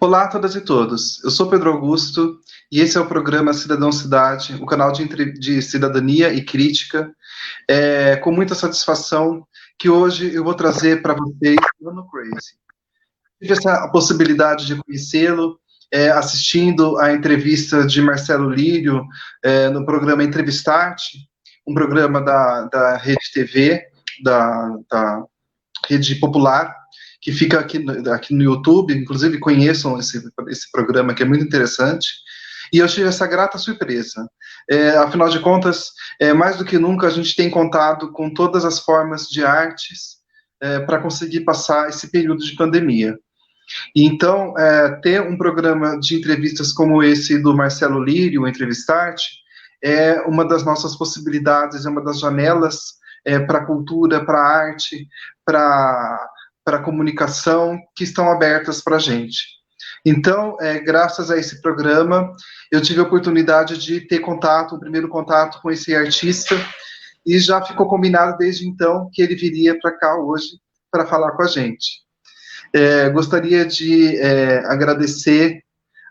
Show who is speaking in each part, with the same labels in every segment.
Speaker 1: Olá a todas e todos. Eu sou Pedro Augusto e esse é o programa Cidadão Cidade, o canal de cidadania e crítica. Com muita satisfação que hoje eu vou trazer para vocês Mano Crazy. Tive essa possibilidade de conhecê-lo assistindo a entrevista de Marcelo Lírio no programa Entrevistarte, um programa da Rede TV, da Rede Popular, que fica aqui no YouTube. Inclusive conheçam esse programa, que é muito interessante. E eu tive essa grata surpresa. Afinal de contas, mais do que nunca, a gente tem contado com todas as formas de artes para conseguir passar esse período de pandemia. E então, ter um programa de entrevistas como esse do Marcelo Lírio, o Entrevistarte, é uma das nossas possibilidades, é uma das janelas para a cultura, para a arte, para a comunicação que estão abertas para a gente. Então, graças a esse programa, eu tive a oportunidade de ter contato, o primeiro contato com esse artista, e já ficou combinado desde então que ele viria para cá hoje para falar com a gente. Gostaria de agradecer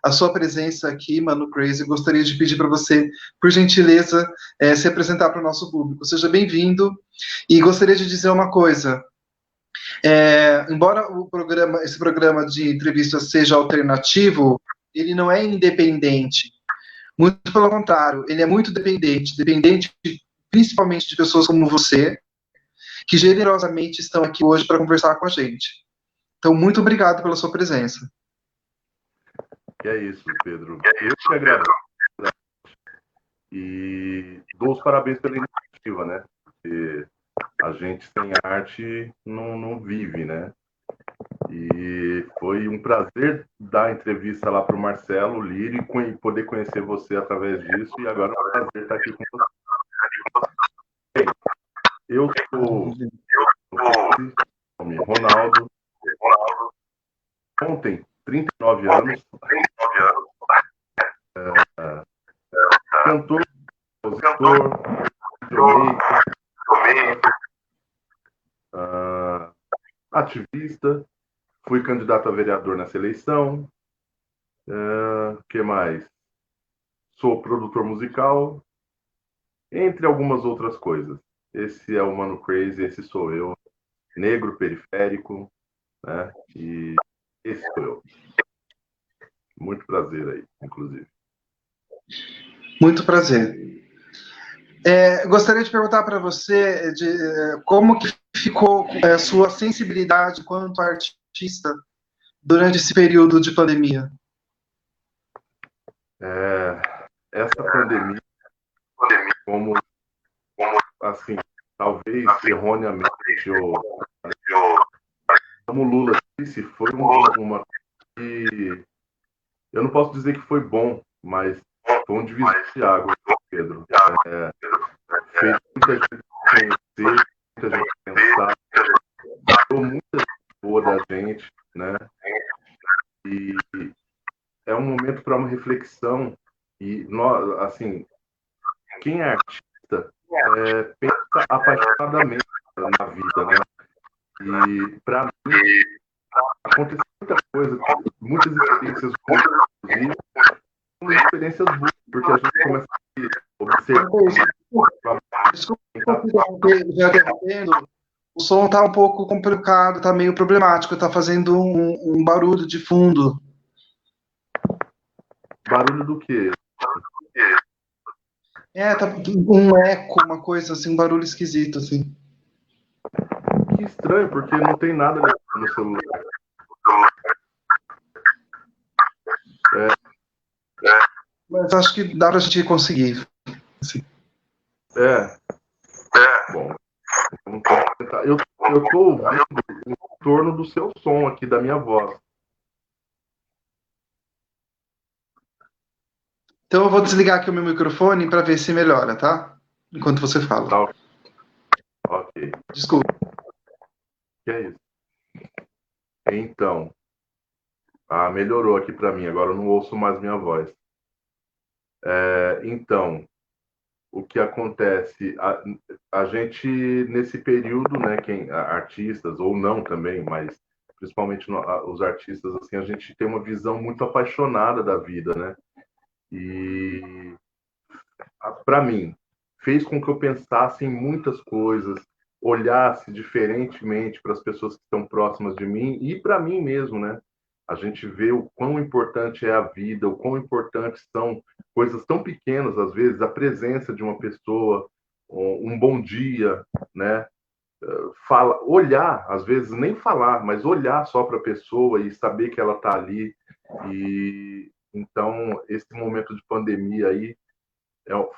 Speaker 1: a sua presença aqui, Mano Crazy. Gostaria de pedir para você, por gentileza, se apresentar para o nosso público. Seja bem-vindo. E gostaria de dizer uma coisa. Embora esse programa de entrevistas seja alternativo, ele não é independente. Muito pelo contrário, ele é muito dependente principalmente de pessoas como você, que generosamente estão aqui hoje para conversar com a gente. Então, muito obrigado pela sua presença.
Speaker 2: Que é isso, Pedro. Eu que agradeço. E dou os parabéns pela iniciativa, né? Porque a gente sem arte não vive, né? E foi um prazer dar a entrevista lá para o Marcelo Lírio e poder conhecer você através disso. E agora é um prazer estar aqui com você. Eu sou Ronaldo. Ontem, 39 anos. Cantor, compositor, ativista, fui candidato a vereador nessa eleição. Que mais? Sou produtor musical, entre algumas outras coisas. Esse é o Mano Crazy, esse sou eu, negro periférico, né? E esse sou eu. Muito prazer aí, inclusive.
Speaker 1: Muito prazer. Gostaria de perguntar para você como que ficou a sua sensibilidade quanto artista durante esse período de pandemia.
Speaker 2: Essa pandemia, como assim, talvez erroneamente, como o Lula disse, foi uma que eu não posso dizer que foi bom, mas foi um divisor de água, Pedro. Fez muita gente conhecer, muita gente pensar, tirou muita gente boa da gente, né? E é um momento para uma reflexão. E nós, assim, quem é artista pensa apaixonadamente na vida, né? E para mim aconteceu muita coisa, muitas experiências boas, inclusive, são experiências boas, porque a gente começa a observar.
Speaker 1: Desculpa, já interrompendo. O som está um pouco complicado, está meio problemático, está fazendo um barulho de fundo.
Speaker 2: Barulho do quê?
Speaker 1: Tá um eco, uma coisa assim, um barulho esquisito, assim.
Speaker 2: Que estranho, porque não tem nada no celular.
Speaker 1: Mas acho que dá pra gente conseguir. Assim.
Speaker 2: Bom, vamos tentar. Eu tô ouvindo o torno do seu som aqui, da minha voz.
Speaker 1: Então eu vou desligar aqui o meu microfone para ver se melhora, tá? Enquanto você fala.
Speaker 2: Tá. Ok.
Speaker 1: Desculpa.
Speaker 2: Que é isso? Então, melhorou aqui para mim. Agora eu não ouço mais minha voz. Então, o que acontece? A gente, nesse período, né, artistas ou não também, mas principalmente os artistas, assim, a gente tem uma visão muito apaixonada da vida, né? E, para mim, fez com que eu pensasse em muitas coisas, olhasse diferentemente para as pessoas que estão próximas de mim e para mim mesmo, né? A gente vê o quão importante é a vida, o quão importantes são coisas tão pequenas, às vezes, a presença de uma pessoa, um bom dia, né? Olhar, às vezes nem falar, mas olhar só para a pessoa e saber que ela está ali. E então, esse momento de pandemia aí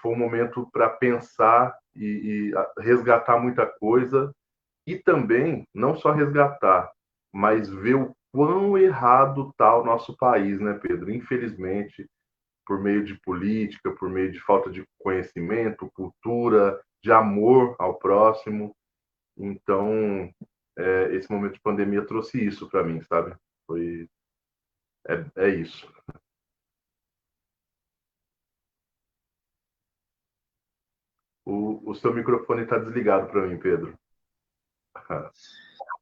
Speaker 2: foi um momento para pensar e resgatar muita coisa e também, não só resgatar, mas ver o quão errado está o nosso país, né, Pedro? Infelizmente, por meio de política, por meio de falta de conhecimento, cultura, de amor ao próximo. Então, esse momento de pandemia trouxe isso para mim, sabe? É isso. O seu microfone está desligado para mim, Pedro.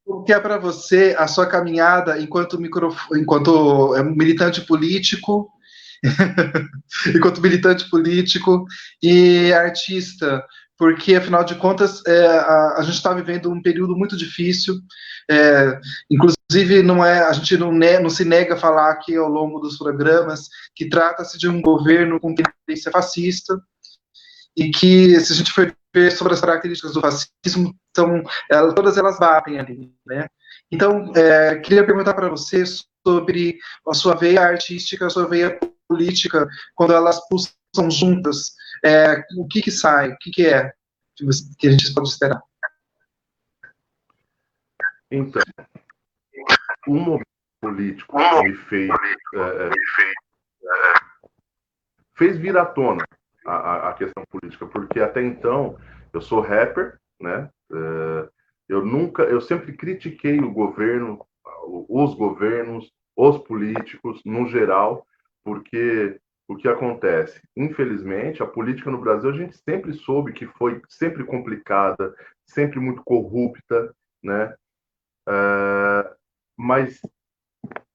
Speaker 1: O que é para você a sua caminhada enquanto militante político, enquanto militante político e artista? Porque, afinal de contas, a gente está vivendo um período muito difícil. Inclusive, a gente não se nega a falar aqui ao longo dos programas que trata-se de um governo com tendência fascista, e que, se a gente for ver sobre as características do fascismo, todas elas batem ali, né? Então, queria perguntar para você sobre a sua veia artística, a sua veia política, quando elas pulsam juntas, o que sai, o que é que a gente pode esperar?
Speaker 2: Então, um momento político me fez vir à tona a questão política, porque até então eu sou rapper, né? Eu sempre critiquei o governo, os governos, os políticos no geral, porque o que acontece? Infelizmente, a política no Brasil a gente sempre soube que foi sempre complicada, sempre muito corrupta, né? Mas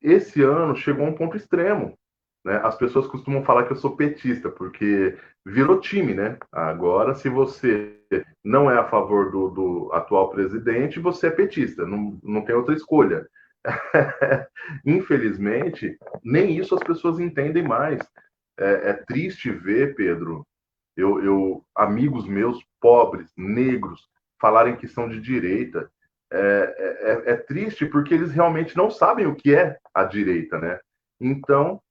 Speaker 2: esse ano chegou a um ponto extremo, né? As pessoas costumam falar que eu sou petista, porque virou time, né? Agora, se você não é a favor do atual presidente, você é petista, não tem outra escolha. Infelizmente, nem isso as pessoas entendem mais. É triste ver, Pedro, amigos meus pobres, negros, falarem que são de direita. É triste porque eles realmente não sabem o que é a direita, né? Então,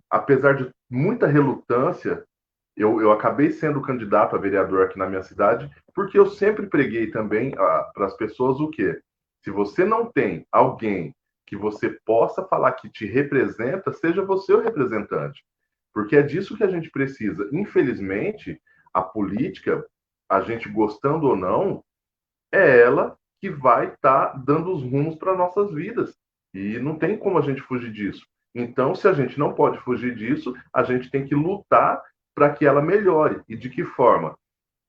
Speaker 2: apesar de muita relutância, eu acabei sendo candidato a vereador aqui na minha cidade, porque eu sempre preguei também para as pessoas o quê? Se você não tem alguém que você possa falar que te representa, seja você o representante. Porque é disso que a gente precisa. Infelizmente, a política, a gente gostando ou não, é ela que vai estar dando os rumos para nossas vidas. E não tem como a gente fugir disso. Então, se a gente não pode fugir disso, a gente tem que lutar para que ela melhore. E de que forma?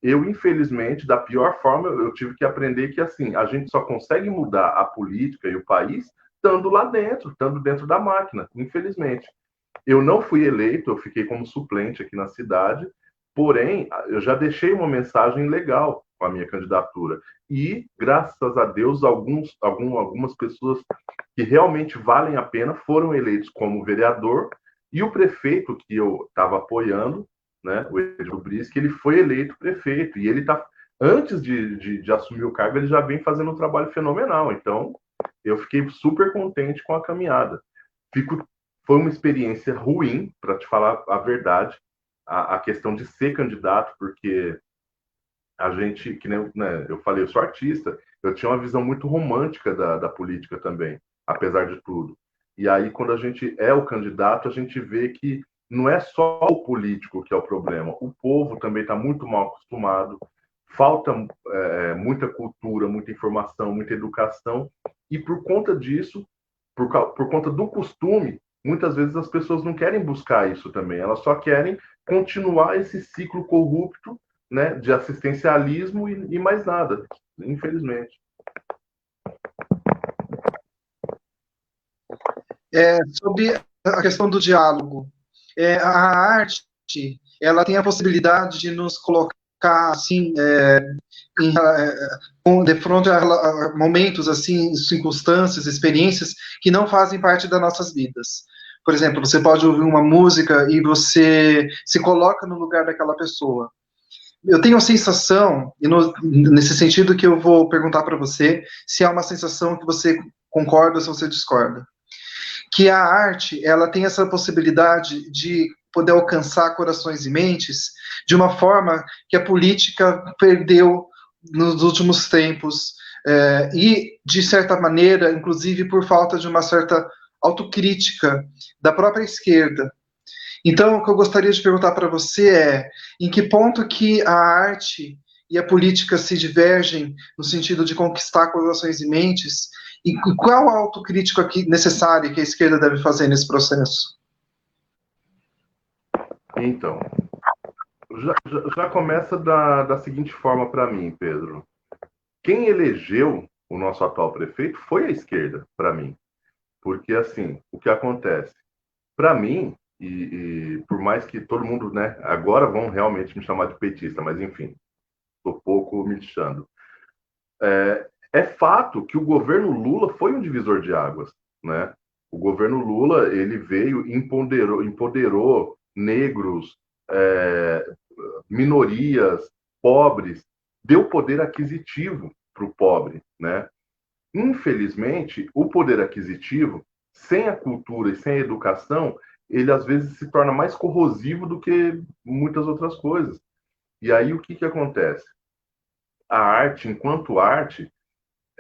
Speaker 2: Infelizmente, da pior forma, eu tive que aprender que, assim, a gente só consegue mudar a política e o país estando lá dentro, estando dentro da máquina, infelizmente. Eu não fui eleito, eu fiquei como suplente aqui na cidade, porém, eu já deixei uma mensagem legal com a minha candidatura. E, graças a Deus, algumas pessoas que realmente valem a pena foram eleitos como vereador, e o prefeito que eu estava apoiando, né, o Edil Brisque, ele foi eleito prefeito, e ele está, antes de assumir o cargo, ele já vem fazendo um trabalho fenomenal. Então, eu fiquei super contente com a caminhada. Foi uma experiência ruim, para te falar a verdade, a questão de ser candidato, porque a gente, que nem né, eu falei, eu sou artista, eu tinha uma visão muito romântica da política também, apesar de tudo. E aí, quando a gente é o candidato, a gente vê que não é só o político que é o problema, o povo também está muito mal acostumado, falta muita cultura, muita informação, muita educação, e por conta disso, por conta do costume, muitas vezes as pessoas não querem buscar isso também, elas só querem continuar esse ciclo corrupto, né, de assistencialismo e mais nada, infelizmente.
Speaker 1: Sobre a questão do diálogo. A arte, ela tem a possibilidade de nos colocar, assim, de frente a momentos, assim, circunstâncias, experiências que não fazem parte das nossas vidas. Por exemplo, você pode ouvir uma música e você se coloca no lugar daquela pessoa. Eu tenho a sensação, e nesse sentido que eu vou perguntar para você, se é uma sensação que você concorda ou se você discorda, que a arte ela tem essa possibilidade de poder alcançar corações e mentes de uma forma que a política perdeu nos últimos tempos, e de certa maneira, inclusive por falta de uma certa autocrítica da própria esquerda. Então, o que eu gostaria de perguntar para você é em que ponto que a arte e a política se divergem no sentido de conquistar corações e mentes, e qual a autocrítica aqui necessária que a esquerda deve fazer nesse processo?
Speaker 2: Então, já começa da seguinte forma para mim, Pedro. Quem elegeu o nosso atual prefeito foi a esquerda, para mim. Porque, assim, o que acontece? Para mim, e por mais que todo mundo, né, agora vão realmente me chamar de petista, mas enfim, estou pouco me lixando. É fato que o governo Lula foi um divisor de águas, né? O governo Lula, ele veio e empoderou negros, é, minorias, pobres, deu poder aquisitivo para o pobre, né? Infelizmente, o poder aquisitivo, sem a cultura e sem a educação, ele às vezes se torna mais corrosivo do que muitas outras coisas. E aí o que que acontece? A arte, enquanto arte,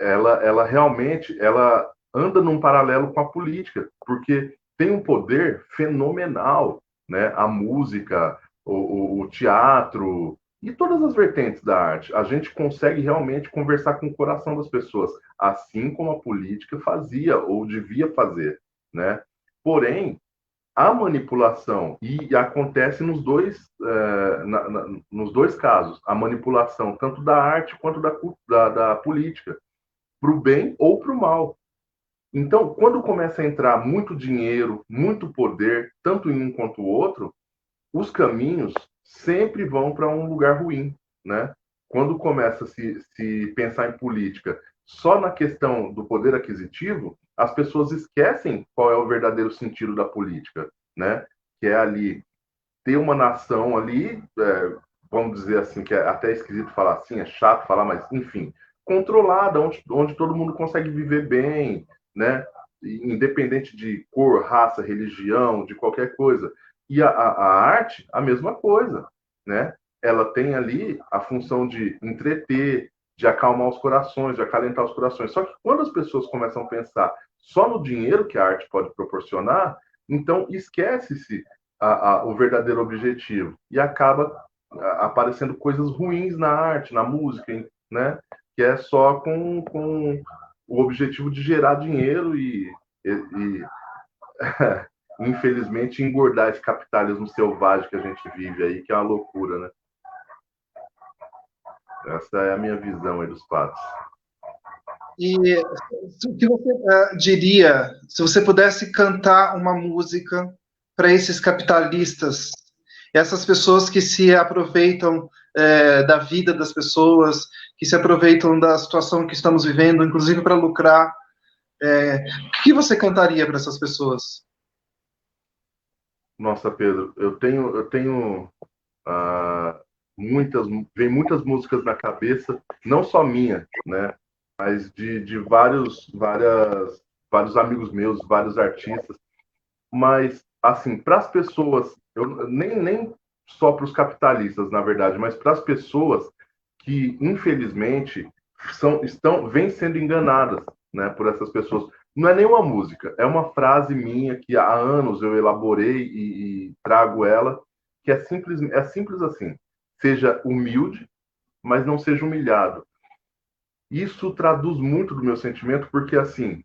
Speaker 2: ela realmente ela anda num paralelo com a política, porque tem um poder fenomenal, né? A música, o teatro e todas as vertentes da arte. A gente consegue realmente conversar com o coração das pessoas, assim como a política fazia ou devia fazer, né? Porém, a manipulação, e acontece nos dois casos, a manipulação tanto da arte quanto da política, para o bem ou para o mal. Então, quando começa a entrar muito dinheiro, muito poder, tanto em um quanto o outro, os caminhos sempre vão para um lugar ruim, né? Quando começa a se pensar em política só na questão do poder aquisitivo, as pessoas esquecem qual é o verdadeiro sentido da política, né? Que é ali ter uma nação ali, vamos dizer assim, que é até esquisito falar assim, é chato falar, mas enfim, controlada, onde todo mundo consegue viver bem, né? Independente de cor, raça, religião, de qualquer coisa. E a arte, a mesma coisa, né? Ela tem ali a função de entreter, de acalmar os corações, de acalentar os corações. Só que quando as pessoas começam a pensar só no dinheiro que a arte pode proporcionar, então esquece-se o verdadeiro objetivo e acaba aparecendo coisas ruins na arte, na música, né? Que é só com o objetivo de gerar dinheiro e infelizmente engordar esse capitalismo selvagem que a gente vive aí, que é uma loucura, né? Essa é a minha visão aí dos fatos.
Speaker 1: E o que você diria se você pudesse cantar uma música para esses capitalistas, essas pessoas que se aproveitam da vida das pessoas, que se aproveitam da situação que estamos vivendo, inclusive para lucrar? O que você cantaria para essas pessoas?
Speaker 2: Nossa, Pedro, eu tenho muitas, vem muitas músicas na cabeça, não só minha, né? Mas de vários amigos meus, vários artistas. Mas, assim, para as pessoas, nem só para os capitalistas, na verdade, mas para as pessoas que, infelizmente, vêm sendo enganadas, né, por essas pessoas. Não é nenhuma música, é uma frase minha que há anos eu elaborei e trago ela, que é simples assim. Seja humilde, mas não seja humilhado. Isso traduz muito do meu sentimento, porque assim,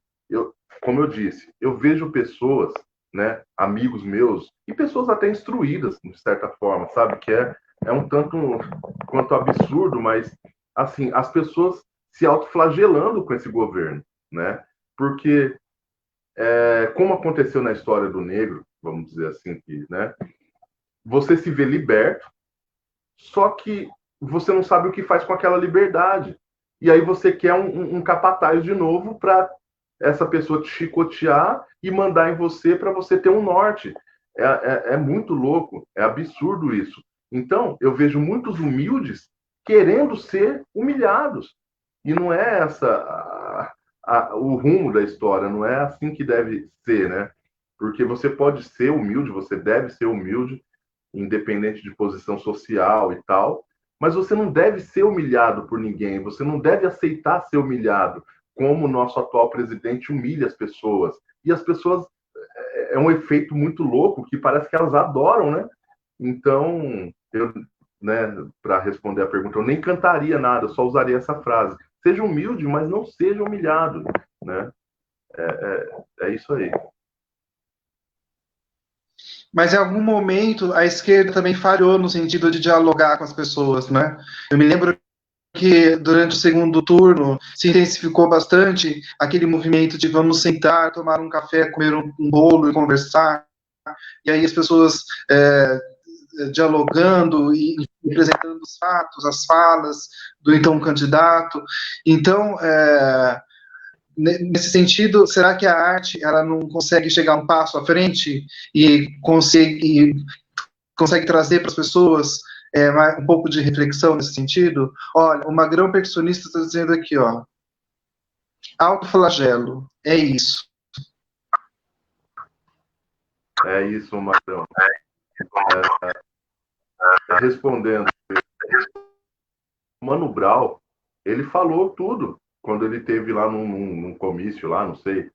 Speaker 2: como eu disse, eu vejo pessoas, né, amigos meus, e pessoas até instruídas, de certa forma, sabe, que é um tanto quanto absurdo, mas assim, as pessoas se autoflagelando com esse governo, né? Porque como aconteceu na história do negro, vamos dizer assim, que, né, você se vê liberto, só que você não sabe o que faz com aquela liberdade. E aí você quer um capataz de novo para essa pessoa te chicotear e mandar em você para você ter um norte. É muito louco, é absurdo isso. Então, eu vejo muitos humildes querendo ser humilhados. E não é o rumo da história, não é assim que deve ser, né? Porque você pode ser humilde, você deve ser humilde, independente de posição social e tal, mas você não deve ser humilhado por ninguém, você não deve aceitar ser humilhado, como o nosso atual presidente humilha as pessoas. E as pessoas, é um efeito muito louco, que parece que elas adoram, né? Então, né, para responder a pergunta, eu nem cantaria nada, eu só usaria essa frase. Seja humilde, mas não seja humilhado, né? É isso aí.
Speaker 1: Mas em algum momento a esquerda também falhou no sentido de dialogar com as pessoas, né? Eu me lembro que durante o segundo turno se intensificou bastante aquele movimento de vamos sentar, tomar um café, comer um bolo e conversar. E aí as pessoas dialogando e apresentando os fatos, as falas do então candidato. Então, nesse sentido, será que a arte ela não consegue chegar um passo à frente e consegue trazer para as pessoas um pouco de reflexão nesse sentido? Olha, o Magrão Percussionista está dizendo aqui, ó, autoflagelo, é isso.
Speaker 2: É isso, Magrão. Respondendo, Mano Brown, ele falou tudo quando ele teve lá num comício lá, não sei.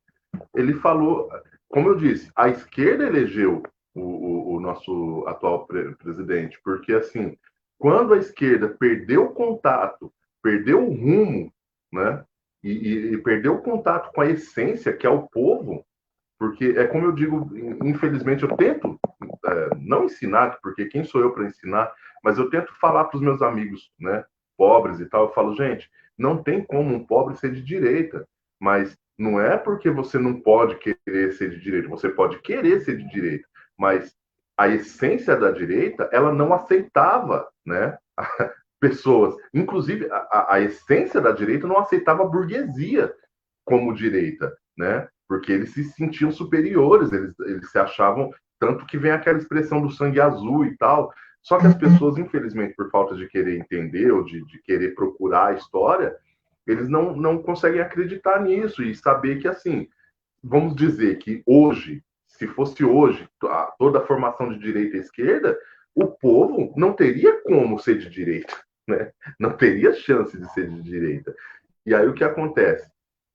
Speaker 2: Ele falou, como eu disse, a esquerda elegeu o nosso atual presidente, porque assim, quando a esquerda perdeu o contato, perdeu o rumo, né, e perdeu o contato com a essência, que é o povo, porque é como eu digo, infelizmente eu tento não ensinar, porque quem sou eu para ensinar, mas eu tento falar para os meus amigos, né, pobres e tal, eu falo, gente, não tem como um pobre ser de direita, mas não é porque você não pode querer ser de direita, você pode querer ser de direita, mas a essência da direita, ela não aceitava, né, pessoas, inclusive a essência da direita não aceitava a burguesia como direita, né? Porque eles se sentiam superiores, eles se achavam, tanto que vem aquela expressão do sangue azul e tal. Só que as pessoas, infelizmente, por falta de querer entender ou de querer procurar a história, eles não conseguem acreditar nisso e saber que, assim, vamos dizer que hoje, se fosse hoje, toda a formação de direita e esquerda, o povo não teria como ser de direita, né? Não teria chance de ser de direita. E aí o que acontece?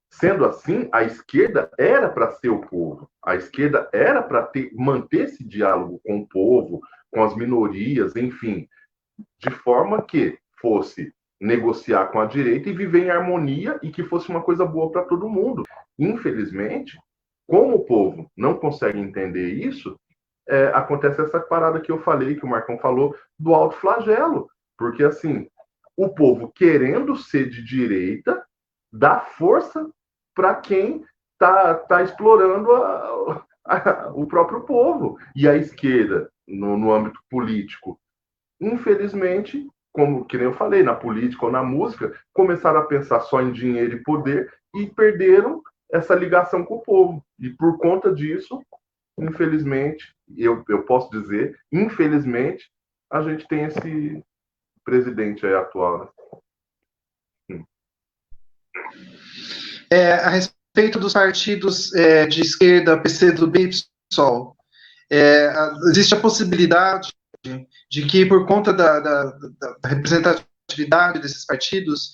Speaker 2: Sendo assim, a esquerda era para ser o povo, a esquerda era para manter esse diálogo com o povo, com as minorias, enfim, de forma que fosse negociar com a direita e viver em harmonia e que fosse uma coisa boa para todo mundo. Infelizmente, como o povo não consegue entender isso, acontece essa parada que eu falei, que o Marcão falou, do autoflagelo. Porque, assim, o povo querendo ser de direita dá força para quem está explorando o próprio povo. E a esquerda, no âmbito político, infelizmente, como que nem eu falei, na política ou na música, começaram a pensar só em dinheiro e poder e perderam essa ligação com o povo. E por conta disso, infelizmente, eu posso dizer, infelizmente, a gente tem esse presidente aí atual. Né?
Speaker 1: A respeito dos partidos de esquerda, PCdoB e PSOL, existe a possibilidade de que, por conta da representatividade desses partidos,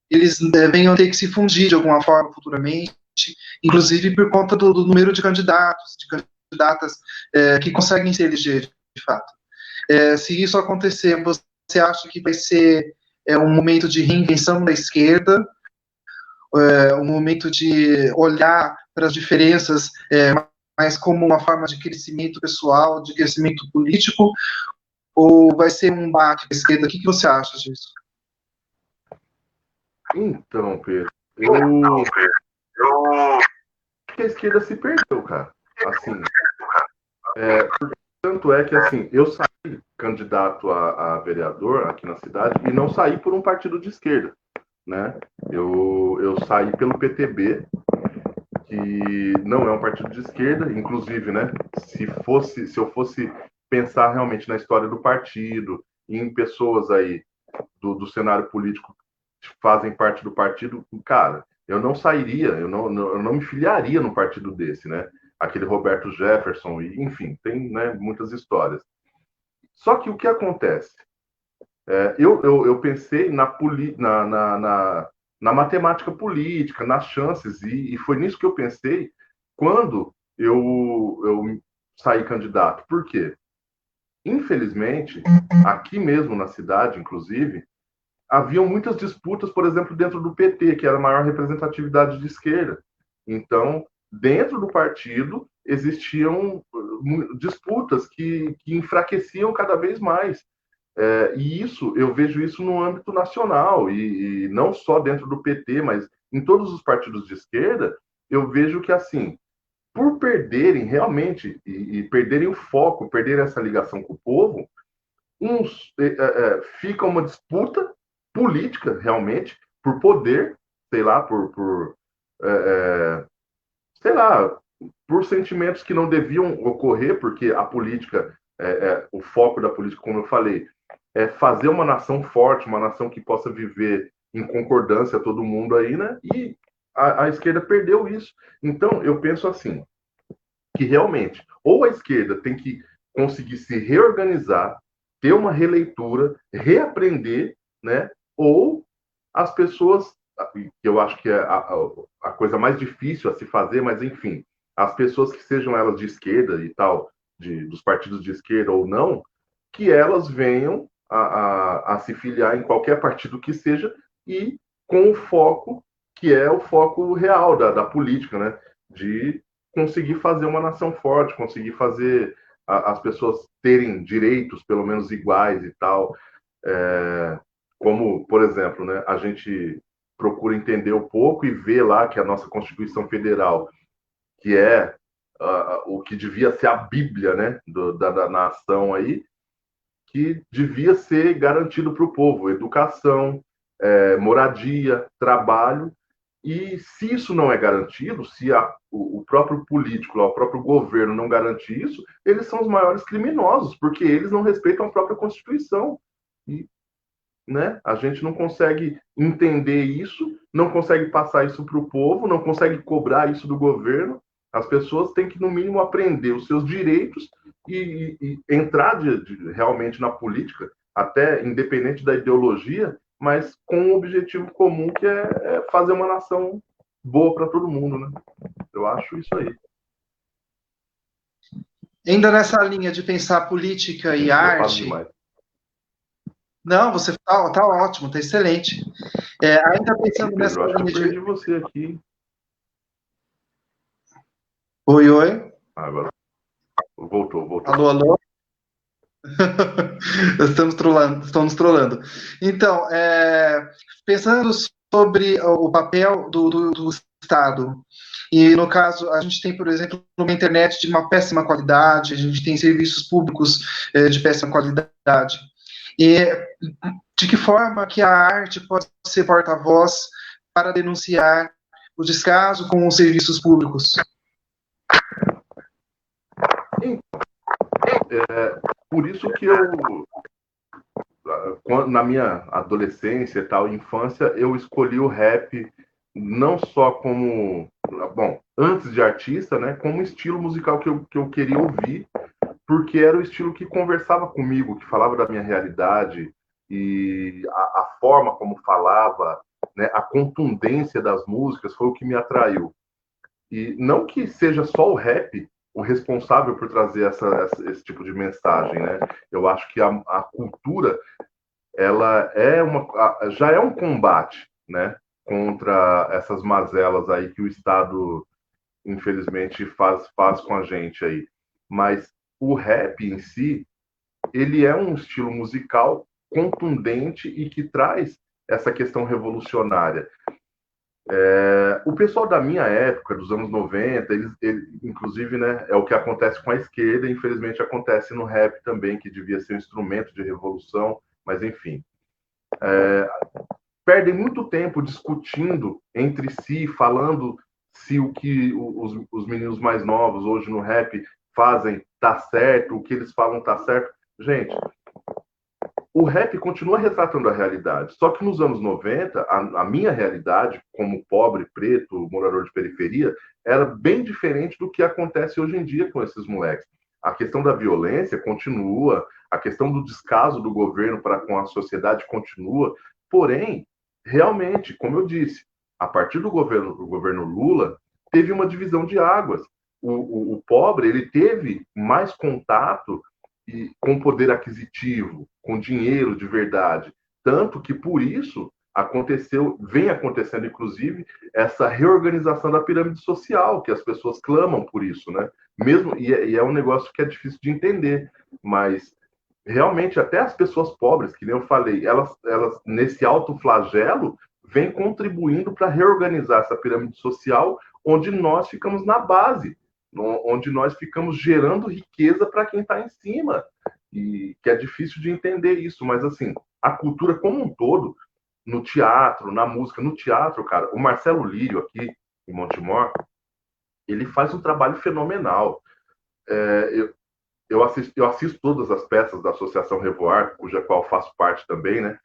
Speaker 1: eles venham ter que se fundir de alguma forma futuramente, inclusive por conta do número de candidatos, de candidatas que conseguem se eleger de fato. Se isso acontecer, você acha que vai ser um momento de reinvenção da esquerda, um momento de olhar para as diferenças mais como uma forma de crescimento pessoal, de crescimento político, ou vai ser um baque da esquerda? O que você acha disso?
Speaker 2: Então, Pedro, que a esquerda se perdeu, cara. Assim, tanto é que, assim, eu saí candidato a vereador aqui na cidade e não saí por um partido de esquerda, né? Eu saí pelo PTB, que não é um partido de esquerda, inclusive, né? Se eu fosse pensar realmente na história do partido, em pessoas aí do cenário político que fazem parte do partido, cara, eu não sairia, eu não me filiaria num partido desse, né? Aquele Roberto Jefferson, e, enfim, tem, né, muitas histórias. Só que o que acontece? Eu pensei na matemática política, nas chances, e foi nisso que eu pensei quando eu saí candidato. Por quê? Infelizmente, aqui mesmo na cidade, inclusive, haviam muitas disputas, por exemplo, dentro do PT, que era a maior representatividade de esquerda. Então, dentro do partido, existiam disputas que enfraqueciam cada vez mais. E isso, eu vejo isso no âmbito nacional, e não só dentro do PT, mas em todos os partidos de esquerda, eu vejo que, assim, por perderem realmente, e perderem o foco, perderem essa ligação com o povo, fica uma disputa política, realmente, por poder, sei lá, é, sei lá, por sentimentos que não deviam ocorrer, porque a política, o foco da política, como eu falei, é fazer uma nação forte, uma nação que possa viver em concordância todo mundo aí, né? E a esquerda perdeu isso. Então, eu penso assim, que realmente, ou a esquerda tem que conseguir se reorganizar, ter uma releitura, reaprender, né? Ou as pessoas, que eu acho que é a coisa mais difícil a se fazer, mas enfim, as pessoas que sejam elas de esquerda e tal, dos partidos de esquerda ou não, que elas venham a se filiar em qualquer partido que seja e com o foco que é o foco real da política, né? De conseguir fazer uma nação forte, conseguir fazer as pessoas terem direitos pelo menos iguais e tal. Como, por exemplo, né, a gente procura entender um pouco e ver lá que a nossa Constituição Federal, que é o que devia ser a Bíblia, né, da nação aí, que devia ser garantido para o povo: educação, moradia, trabalho. E se isso não é garantido, se o próprio político, o próprio governo não garantir isso, eles são os maiores criminosos, porque eles não respeitam a própria Constituição. E, né, a gente não consegue entender isso, não consegue passar isso para o povo, não consegue cobrar isso do governo. As pessoas têm que, no mínimo, aprender os seus direitos e entrar realmente na política, até independente da ideologia, mas com um objetivo comum, que é fazer uma nação boa para todo mundo, né? Eu acho isso aí.
Speaker 1: Ainda nessa linha de pensar política e arte. Não, você tá ótimo, tá excelente. Ainda pensando
Speaker 2: Pedro,
Speaker 1: nessa
Speaker 2: acho
Speaker 1: linha
Speaker 2: que eu perdi você aqui.
Speaker 1: Oi, oi.
Speaker 2: Agora voltou.
Speaker 1: Alô. Estamos trolando. Então, pensando sobre o papel do Estado, e no caso, a gente tem, por exemplo, uma internet de uma péssima qualidade, a gente tem serviços públicos de péssima qualidade. E de que forma que a arte pode ser porta-voz para denunciar o descaso com os serviços públicos?
Speaker 2: Por isso que na minha adolescência e tal, infância, eu escolhi o rap não só como, bom, antes de artista, né, como estilo musical que eu queria ouvir, porque era o estilo que conversava comigo, que falava da minha realidade, e a forma como falava, né, a contundência das músicas foi o que me atraiu. E não que seja só o rap o responsável por trazer esse tipo de mensagem, né? Eu acho que a cultura, ela já é um combate, né, contra essas mazelas aí que o Estado, infelizmente, faz com a gente aí. Mas o rap em si, ele é um estilo musical contundente e que traz essa questão revolucionária. O pessoal da minha época, dos anos 90, inclusive, né, é o que acontece com a esquerda, infelizmente acontece no rap também, que devia ser um instrumento de revolução, mas enfim. Perdem muito tempo discutindo entre si, falando se o que os meninos mais novos hoje no rap fazem tá certo, o que eles falam tá certo. Gente, o rap continua retratando a realidade. Só que nos anos 90, a minha realidade, como pobre, preto, morador de periferia, era bem diferente do que acontece hoje em dia com esses moleques. A questão da violência continua, a questão do descaso do governo para com a sociedade continua, porém, realmente, como eu disse, a partir do governo Lula, teve uma divisão de águas. O pobre ele teve mais contato com poder aquisitivo, com dinheiro de verdade. Tanto que, por isso, vem acontecendo, inclusive, essa reorganização da pirâmide social, que as pessoas clamam por isso, né? Mesmo, e é um negócio que é difícil de entender, mas realmente até as pessoas pobres, que nem eu falei, elas nesse alto flagelo, vêm contribuindo para reorganizar essa pirâmide social, onde nós ficamos na base, onde nós ficamos gerando riqueza para quem está em cima. E que é difícil de entender isso, mas assim, a cultura como um todo, no teatro, na música, no teatro, cara, o Marcelo Lírio aqui em Montemor, ele faz um trabalho fenomenal. Eu assisto todas as peças da Associação Revoar, cuja qual faço parte também, né?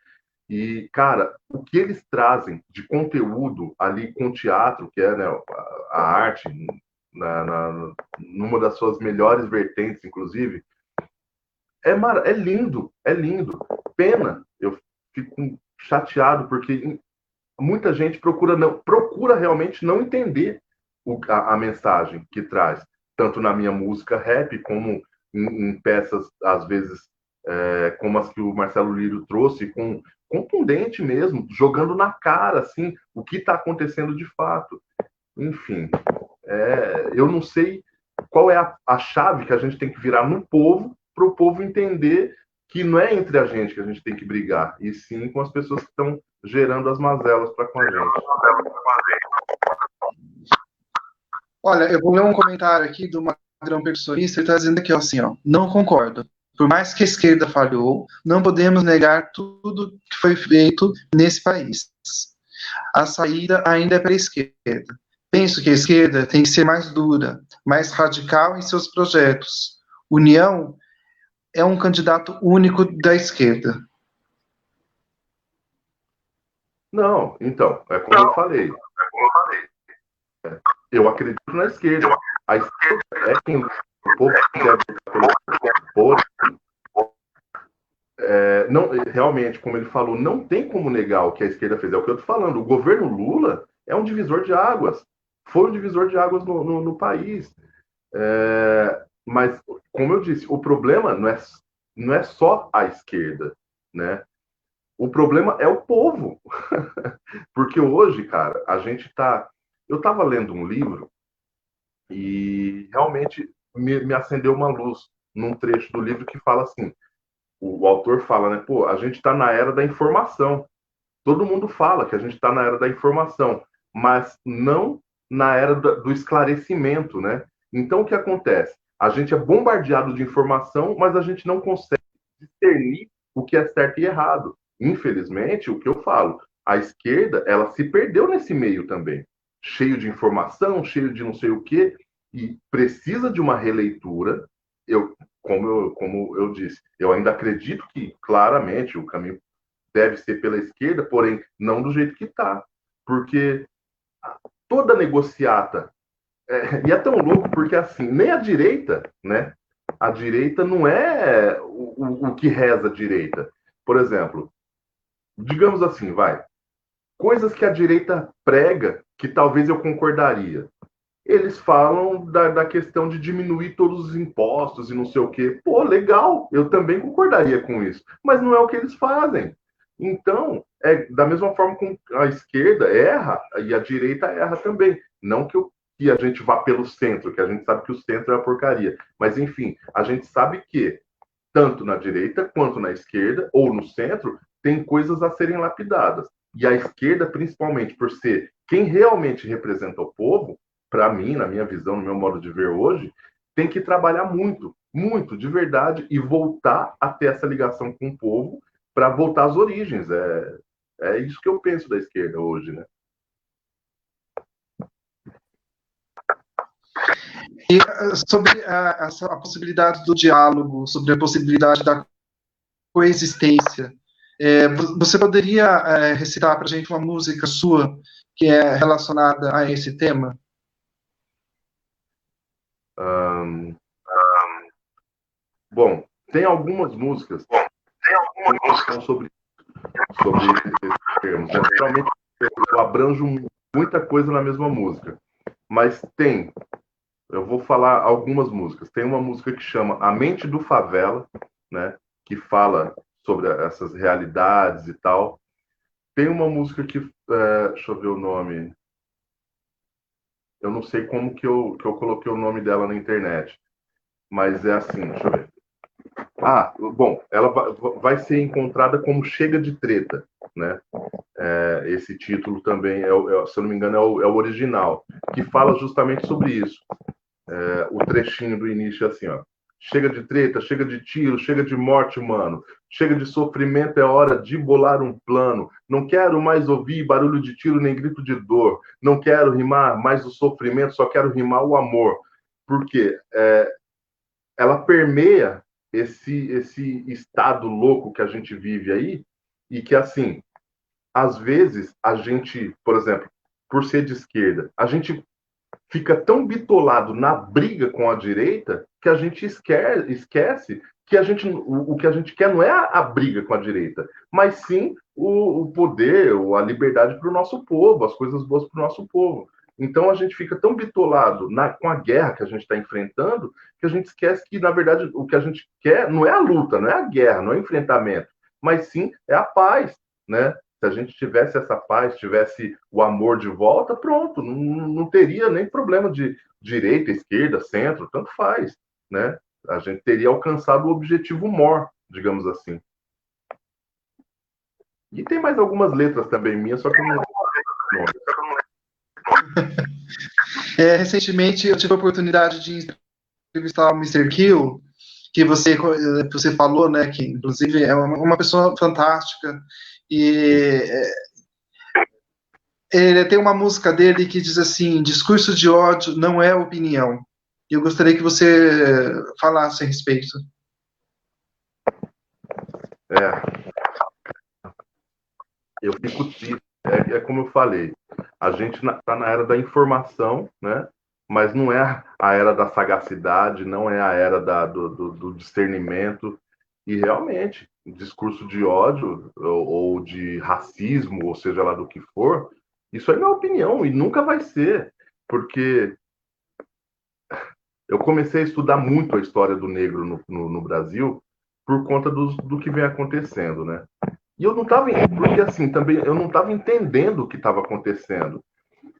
Speaker 2: E, cara, o que eles trazem de conteúdo ali com o teatro, que é, né, a arte, numa das suas melhores vertentes, inclusive, é lindo, é lindo. Pena, eu fico chateado, porque muita gente procura realmente não entender a mensagem que traz, tanto na minha música rap, como em peças, às vezes, como as que o Marcelo Lírio trouxe, contundente mesmo, jogando na cara, assim, o que está acontecendo de fato. Enfim, eu não sei qual é a chave que a gente tem que virar no povo, para o povo entender que não é entre a gente que a gente tem que brigar, e sim com as pessoas que estão gerando as mazelas para com a gente.
Speaker 1: Olha, eu vou ler um comentário aqui do Magrão Percussionista, ele está dizendo aqui, ó, assim, ó, não concordo. Por mais que a esquerda falhou, não podemos negar tudo que foi feito nesse país. A saída ainda é para a esquerda. Penso que a esquerda tem que ser mais dura, mais radical em seus projetos. União é um candidato único da esquerda.
Speaker 2: Não, então, é como eu falei. Eu acredito na esquerda. A esquerda é quem o povo quer pelo não, realmente, como ele falou, não tem como negar o que a esquerda fez. É o que eu estou falando. O governo Lula é um divisor de águas. Foi um divisor de águas no país. Mas, como eu disse, o problema não é só a esquerda, né? O problema é o povo. Porque hoje, cara, a gente está. Eu estava lendo um livro e realmente me acendeu uma luz num trecho do livro que fala assim: o autor fala, né? Pô, a gente está na era da informação. Todo mundo fala que a gente está na era da informação, mas não na era do esclarecimento, né? Então, o que acontece? A gente é bombardeado de informação, mas a gente não consegue discernir o que é certo e errado. Infelizmente, o que eu falo, a esquerda, ela se perdeu nesse meio também. Cheio de informação, cheio de não sei o quê, e precisa de uma releitura. Como eu disse, eu ainda acredito que, claramente, o caminho deve ser pela esquerda, porém, não do jeito que está. Porque toda negociata. E é tão louco porque, assim, nem a direita, né? A direita não é o que reza a direita. Por exemplo, digamos assim, vai. Coisas que a direita prega, que talvez eu concordaria. Eles falam da questão de diminuir todos os impostos e não sei o quê. Pô, legal, eu também concordaria com isso. Mas não é o que eles fazem. Então, da mesma forma que a esquerda erra, e a direita erra também. Não que a gente vá pelo centro, que a gente sabe que o centro é a porcaria. Mas, enfim, a gente sabe que, tanto na direita quanto na esquerda, ou no centro, tem coisas a serem lapidadas. E a esquerda, principalmente por ser quem realmente representa o povo, para mim, na minha visão, no meu modo de ver hoje, tem que trabalhar muito, muito, de verdade, e voltar a ter essa ligação com o povo para voltar às origens. É isso que eu penso da esquerda hoje, né?
Speaker 1: E sobre a possibilidade do diálogo, sobre a possibilidade da coexistência, você poderia recitar para a gente uma música sua que é relacionada a esse tema?
Speaker 2: Bom, tem algumas músicas que são sobre esses termos. Né? Geralmente eu abranjo muita coisa na mesma música, mas eu vou falar algumas músicas. Tem uma música que chama A Mente do Favela, né? Que fala sobre essas realidades e tal. Tem uma música que, deixa eu ver o nome. Eu não sei como que eu coloquei o nome dela na internet, mas é assim, deixa eu ver. Bom, ela vai ser encontrada como Chega de Treta, né? Esse título também, se eu não me engano, é o original, que fala justamente sobre isso. O trechinho do início é assim, ó. Chega de treta, chega de tiro, chega de morte, mano. Chega de sofrimento, é hora de bolar um plano. Não quero mais ouvir barulho de tiro nem grito de dor. Não quero rimar mais o sofrimento, só quero rimar o amor. Porque ela permeia esse estado louco que a gente vive aí e que, assim, às vezes a gente, por exemplo, por ser de esquerda, a gente fica tão bitolado na briga com a direita que a gente esquece que o que a gente quer não é a briga com a direita, mas sim o poder, a liberdade para o nosso povo, as coisas boas para o nosso povo. Então a gente fica tão bitolado com a guerra que a gente está enfrentando que a gente esquece que, na verdade, o que a gente quer não é a luta, não é a guerra, não é o enfrentamento, mas sim é a paz, né? Se a gente tivesse essa paz, tivesse o amor de volta, pronto, não teria nem problema de direita, esquerda, centro, tanto faz, né? A gente teria alcançado o objetivo maior, digamos assim. E tem mais algumas letras também minhas, só que eu não
Speaker 1: Recentemente eu tive a oportunidade de entrevistar o Mr. Kill, que você falou, né, que inclusive é uma pessoa fantástica, e ele tem uma música dele que diz assim: discurso de ódio não é opinião. E eu gostaria que você falasse a respeito.
Speaker 2: Eu fico triste. É como eu falei, a gente está na era da informação, né? Mas não é a era da sagacidade, não é a era do discernimento. E realmente, discurso de ódio ou de racismo, ou seja lá do que for, isso é minha opinião e nunca vai ser, porque eu comecei a estudar muito a história do negro no Brasil por conta do que vem acontecendo, né? E eu não estava, porque assim, também eu não estava entendendo o que estava acontecendo.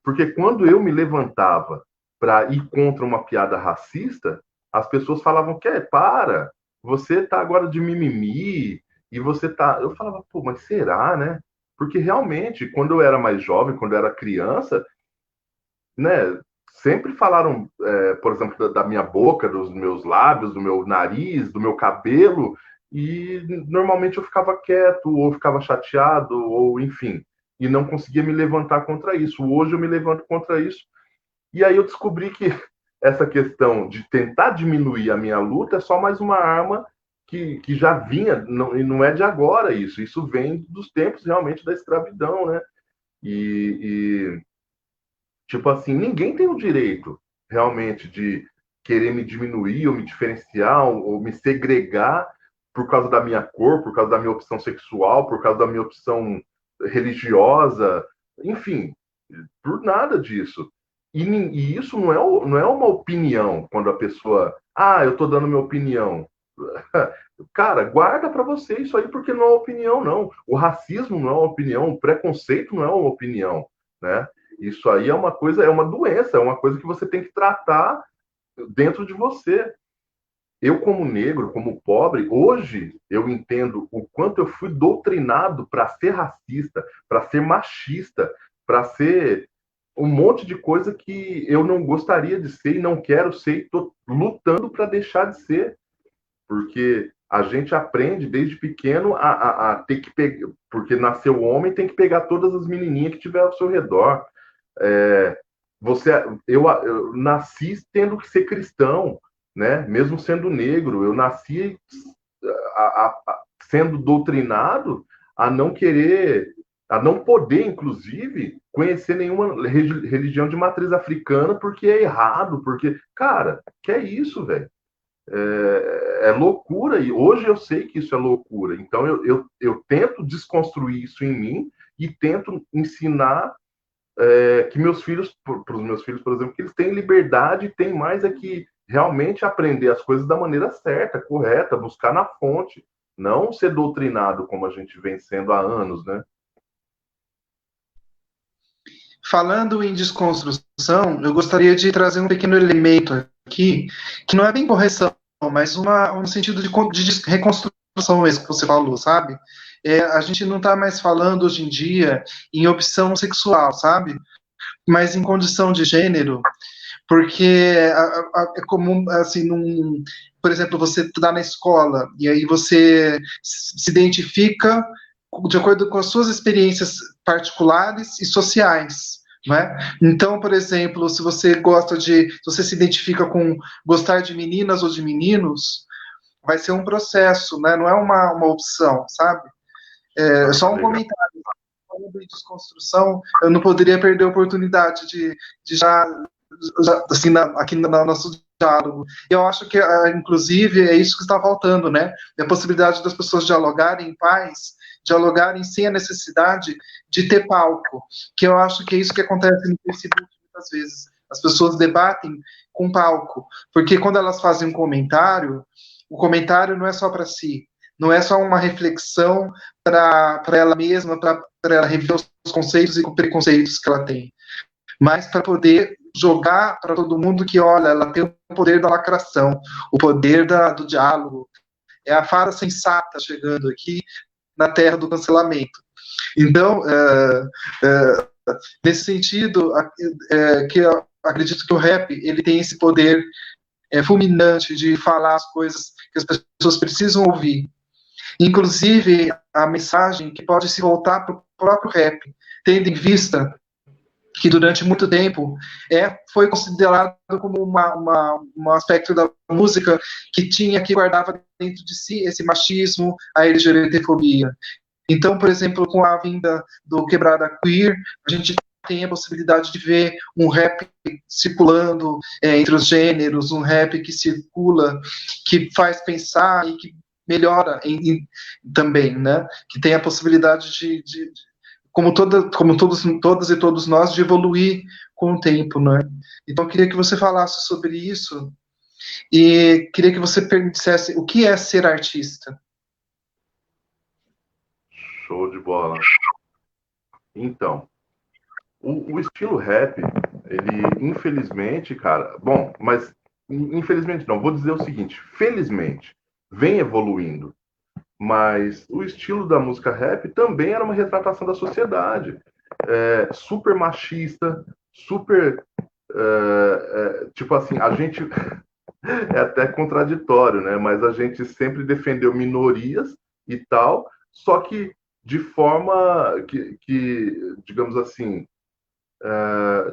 Speaker 2: Porque quando eu me levantava para ir contra uma piada racista, as pessoas falavam que para, você tá agora de mimimi e você tá. Eu falava, pô, mas será, né? Porque realmente, quando eu era mais jovem, quando eu era criança, né, sempre falaram, por exemplo, da minha boca, dos meus lábios, do meu nariz, do meu cabelo, e normalmente eu ficava quieto, ou ficava chateado, ou enfim, e não conseguia me levantar contra isso. Hoje eu me levanto contra isso, e aí eu descobri que essa questão de tentar diminuir a minha luta é só mais uma arma que já vinha, não, e não é de agora isso vem dos tempos realmente da escravidão, né? E tipo assim, ninguém tem o direito realmente de querer me diminuir ou me diferenciar ou me segregar por causa da minha cor, por causa da minha opção sexual, por causa da minha opção religiosa, enfim, por nada disso. E isso não é uma opinião quando a pessoa, eu estou dando minha opinião. Cara, guarda para você isso aí porque não é opinião, não. O racismo não é uma opinião, o preconceito não é uma opinião, né? Isso aí é uma coisa, é uma doença, é uma coisa que você tem que tratar dentro de você. eu como negro, como pobre, hoje eu entendo o quanto eu fui doutrinado para ser racista, para ser machista, para ser um monte de coisa que eu não gostaria de ser e não quero ser, e estou lutando para deixar de ser, porque a gente aprende desde pequeno a ter que pegar, porque nasceu homem, tem que pegar todas as menininhas que tiver ao seu redor. É, você, eu nasci tendo que ser cristão, né? Mesmo sendo negro, eu nasci sendo doutrinado a não querer, a não poder, inclusive, conhecer nenhuma religião de matriz africana porque é errado, porque, cara, que é isso, velho? É loucura, e hoje eu sei que isso é loucura. Então eu tento desconstruir isso em mim e tento ensinar que meus filhos, para os meus filhos, por exemplo, que eles têm liberdade e têm mais é que realmente aprender as coisas da maneira certa, correta, buscar na fonte, não ser doutrinado como a gente vem sendo há anos, né?
Speaker 1: Falando em desconstrução, eu gostaria de trazer um pequeno elemento aqui, que não é bem correção, mas um sentido de reconstrução mesmo que você falou, sabe? A gente não está mais falando hoje em dia em opção sexual, sabe? Mas em condição de gênero, porque é comum, assim, por exemplo, você está na escola e aí você se identifica de acordo com as suas experiências particulares e sociais. Né? Então, por exemplo, se você se você se identifica com gostar de meninas ou de meninos, vai ser um processo, né? Não é uma opção, sabe? É só um comentário. Falando de desconstrução, eu não poderia perder a oportunidade de assim, aqui no nosso diálogo. Eu acho que, inclusive, é isso que você está faltando, né? É a possibilidade das pessoas dialogarem em paz, dialogarem sem a necessidade de ter palco, que eu acho que é isso que acontece no Facebook muitas vezes. As pessoas debatem com palco, porque quando elas fazem um comentário, o comentário não é só para si, não é só uma reflexão para ela mesma, para ela rever os conceitos e preconceitos que ela tem, mas para poder jogar para todo mundo que, olha, ela tem o poder da lacração, o poder do diálogo, é a fada sensata chegando aqui na terra do cancelamento. Então, nesse sentido, que eu acredito que o rap ele tem esse poder fulminante de falar as coisas que as pessoas precisam ouvir. Inclusive, a mensagem que pode se voltar para o próprio rap, tendo em vista que durante muito tempo foi considerado como um aspecto da música que guardava dentro de si esse machismo, a LGBTfobia. Então, por exemplo, com a vinda do Quebrada Queer, a gente tem a possibilidade de ver um rap circulando entre os gêneros, um rap que circula, que faz pensar e que melhora também, né? Que tem a possibilidade como todas e todos nós, de evoluir com o tempo, né? Então, eu queria que você falasse sobre isso e queria que você dissesse o que é ser artista.
Speaker 2: Show de bola. Então, o estilo rap, ele, infelizmente, cara, bom, mas infelizmente não, vou dizer o seguinte, felizmente, vem evoluindo, mas o estilo da música rap também era uma retratação da sociedade, super machista, super, tipo assim, a gente, é até contraditório, né, mas a gente sempre defendeu minorias e tal, só que de forma digamos assim,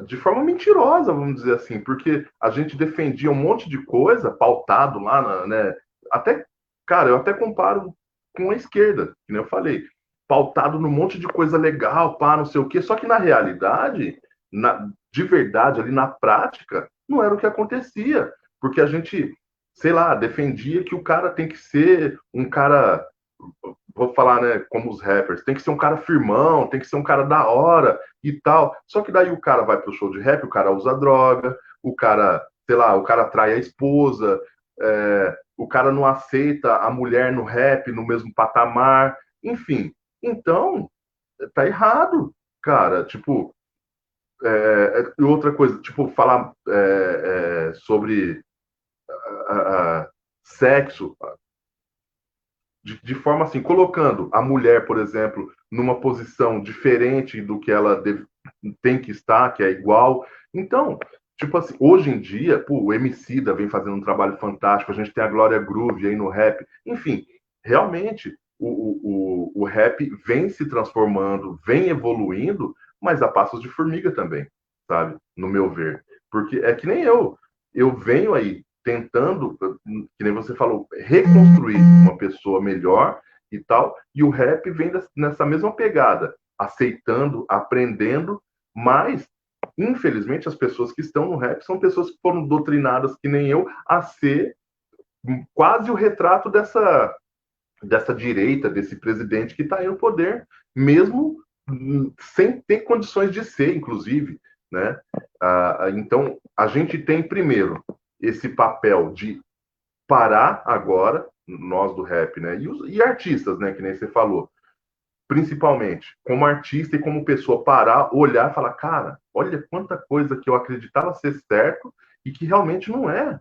Speaker 2: de forma mentirosa, vamos dizer assim, porque a gente defendia um monte de coisa pautado lá, né? Até, cara, eu até comparo com a esquerda, que nem eu falei, pautado num monte de coisa legal, pá, não sei o quê, só que na realidade, de verdade, ali na prática, não era o que acontecia, porque a gente, sei lá, defendia que o cara tem que ser um cara, vou falar, né, como os rappers, tem que ser um cara firmão, tem que ser um cara da hora e tal. Só que daí o cara vai pro show de rap, o cara usa droga, o cara, sei lá, o cara trai a esposa, o cara não aceita a mulher no rap no mesmo patamar, enfim. Então, tá errado, cara. Tipo, outra coisa, tipo, falar sobre sexo, de forma assim, colocando a mulher, por exemplo, numa posição diferente do que ela tem que estar, que é igual. Então, tipo assim, hoje em dia, pô, o Emicida vem fazendo um trabalho fantástico, a gente tem a Glória Groove aí no rap, enfim, realmente o rap vem se transformando, vem evoluindo, mas a passos de formiga também, sabe? No meu ver. Porque é que nem eu venho aí tentando, que nem você falou, reconstruir uma pessoa melhor e tal, e o rap vem nessa mesma pegada, aceitando, aprendendo, mas infelizmente as pessoas que estão no rap são pessoas que foram doutrinadas, que nem eu, a ser quase o retrato dessa direita, desse presidente que está aí no poder, mesmo sem ter condições de ser, inclusive, né? Então, a gente tem, primeiro, esse papel de parar agora, nós do rap, né? E artistas, né? Que nem você falou. Principalmente, como artista e como pessoa, parar, olhar e falar, cara, olha quanta coisa que eu acreditava ser certo e que realmente não é,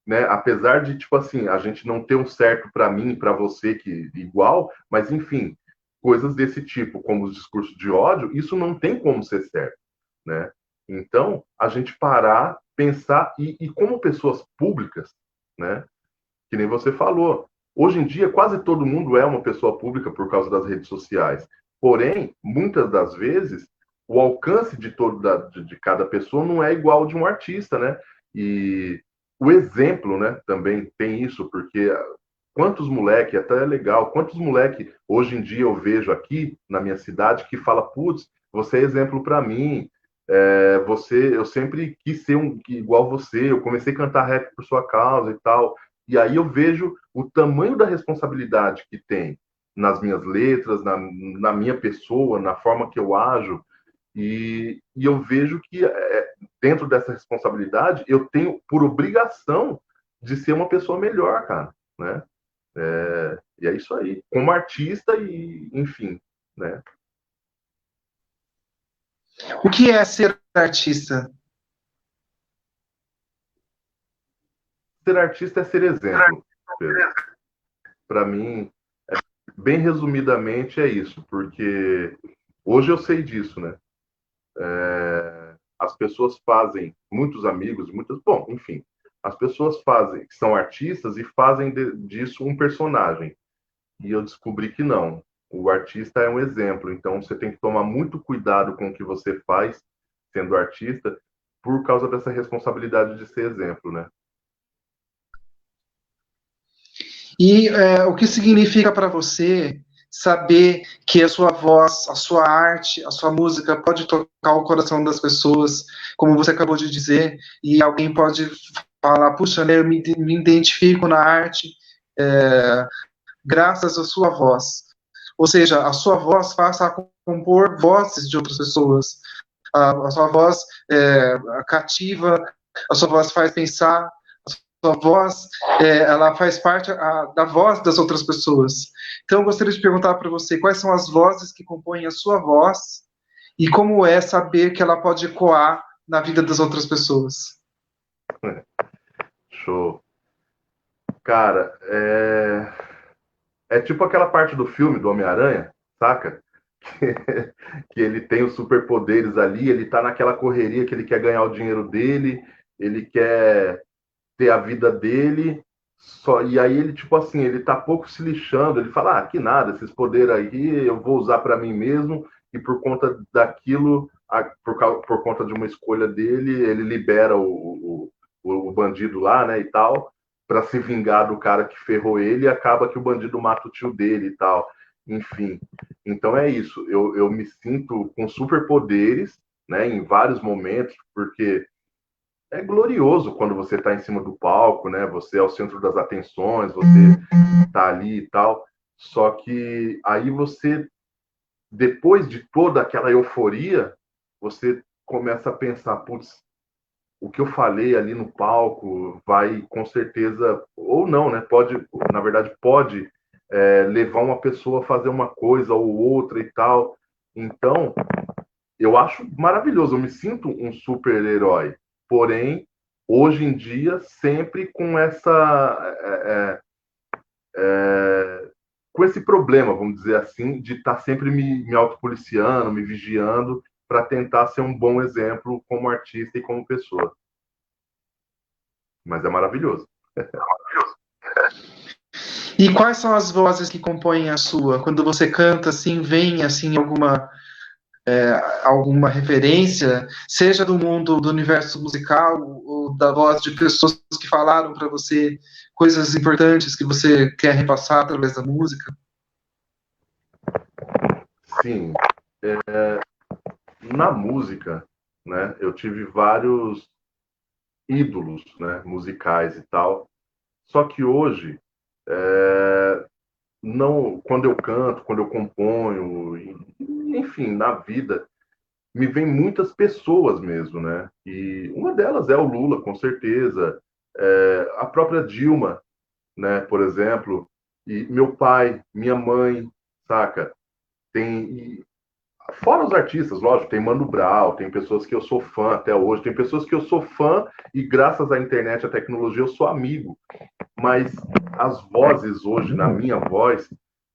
Speaker 2: né? Apesar de, tipo assim, a gente não ter um certo para mim e para você que igual, mas enfim, coisas desse tipo, como os discursos de ódio, isso não tem como ser certo, né? Então, a gente parar, pensar e como pessoas públicas, né? Que nem você falou. Hoje em dia, quase todo mundo é uma pessoa pública por causa das redes sociais. Porém, muitas das vezes, o alcance de cada pessoa não é igual ao de um artista, né? E o exemplo, né, também tem isso, porque quantos moleque, até é legal, quantos moleque hoje em dia eu vejo aqui na minha cidade que fala, putz, você é exemplo para mim, eu sempre quis ser igual você, eu comecei a cantar rap por sua causa e tal. E aí eu vejo o tamanho da responsabilidade que tem nas minhas letras, na minha pessoa, na forma que eu ajo, e eu vejo que dentro dessa responsabilidade eu tenho por obrigação de ser uma pessoa melhor, cara, né? E é isso aí, como artista e enfim, né?
Speaker 1: O que é ser artista?
Speaker 2: Ser artista é ser exemplo, Pedro. Para mim, bem resumidamente é isso, porque hoje eu sei disso, né? As pessoas fazem, muitos amigos, muitas, bom, enfim, as pessoas fazem, que são artistas e fazem disso um personagem. E eu descobri que não. O artista é um exemplo, então você tem que tomar muito cuidado com o que você faz sendo artista por causa dessa responsabilidade de ser exemplo, né?
Speaker 1: E o que significa para você saber que a sua voz, a sua arte, a sua música pode tocar o coração das pessoas, como você acabou de dizer, e alguém pode falar, puxa, né, eu me identifico na arte graças à sua voz. Ou seja, a sua voz faça a compor vozes de outras pessoas. A sua voz cativa, a sua voz faz pensar, sua voz, ela faz parte da voz das outras pessoas. Então, eu gostaria de perguntar para você quais são as vozes que compõem a sua voz e como é saber que ela pode ecoar na vida das outras pessoas.
Speaker 2: Show. Cara, é tipo aquela parte do filme do Homem-Aranha, saca? Que, que ele tem os superpoderes ali, ele tá naquela correria que ele quer ganhar o dinheiro dele, ele quer ter a vida dele, e aí ele, tipo assim, ele tá pouco se lixando, ele fala, que nada, esses poderes aí eu vou usar para mim mesmo, e por conta daquilo, por conta de uma escolha dele, ele libera o bandido lá, né, e tal, para se vingar do cara que ferrou ele, e acaba que o bandido mata o tio dele e tal, enfim. Então é isso, eu me sinto com superpoderes, né, em vários momentos, porque é glorioso quando você está em cima do palco, né? Você é o centro das atenções, você está ali e tal. Só que aí você, depois de toda aquela euforia, você começa a pensar, putz, o que eu falei ali no palco vai com certeza, ou não, né? Pode, na verdade, pode levar uma pessoa a fazer uma coisa ou outra e tal. Então, eu acho maravilhoso, eu me sinto um super-herói. Porém, hoje em dia, sempre com com esse problema, vamos dizer assim, de estar sempre me autopoliciando, me vigiando, para tentar ser um bom exemplo como artista e como pessoa. Mas é maravilhoso.
Speaker 1: E quais são as vozes que compõem a sua? Quando você canta, assim, vem assim alguma referência, seja do mundo, do universo musical, ou da voz de pessoas que falaram para você coisas importantes que você quer repassar através da música?
Speaker 2: Sim. Na música, né, eu tive vários ídolos, né, musicais e tal. Só que hoje, não, quando eu canto, quando eu componho, enfim, na vida, me vem muitas pessoas mesmo, né? E uma delas é o Lula, com certeza, a própria Dilma, né, por exemplo, e meu pai, minha mãe, saca? Tem, fora os artistas, lógico, tem Mano Brown, tem pessoas que eu sou fã até hoje, tem pessoas que eu sou fã e graças à internet, à tecnologia, eu sou amigo. Mas as vozes hoje, na minha voz,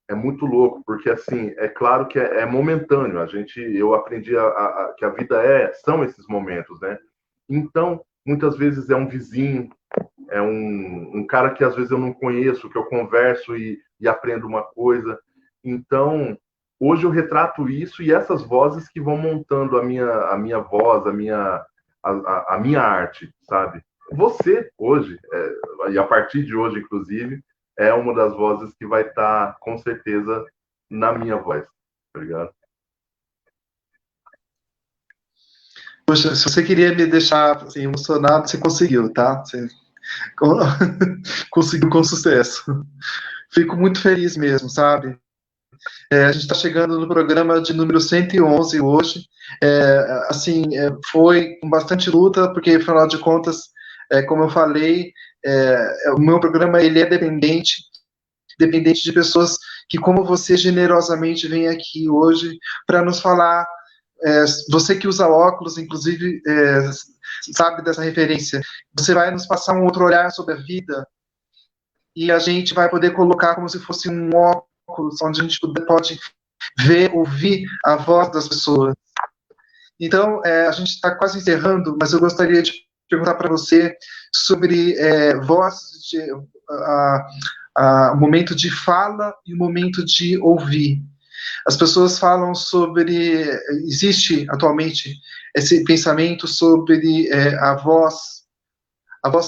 Speaker 2: é muito louco, porque assim, é claro que é momentâneo. Eu aprendi que a vida são esses momentos, né? Então, muitas vezes é um vizinho, é um cara que às vezes eu não conheço, que eu converso e aprendo uma coisa. Então, hoje eu retrato isso e essas vozes que vão montando a minha voz, a minha arte, sabe? Você, hoje, e a partir de hoje, inclusive, é uma das vozes que vai estar, com certeza, na minha voz, tá ligado?
Speaker 1: Poxa, se você queria me deixar assim, emocionado, você conseguiu, tá? Você conseguiu com sucesso. Fico muito feliz mesmo, sabe? A gente está chegando no programa de número 111 hoje. Foi com bastante luta, porque, afinal de contas, como eu falei, o meu programa ele é dependente de pessoas que, como você, generosamente vem aqui hoje para nos falar. Você que usa óculos, inclusive, sabe dessa referência. Você vai nos passar um outro olhar sobre a vida e a gente vai poder colocar como se fosse um óculos onde a gente pode ver, ouvir a voz das pessoas. Então, a gente está quase encerrando, mas eu gostaria de perguntar para você sobre voz, o momento de fala e o momento de ouvir. As pessoas falam sobre. Existe atualmente esse pensamento sobre a voz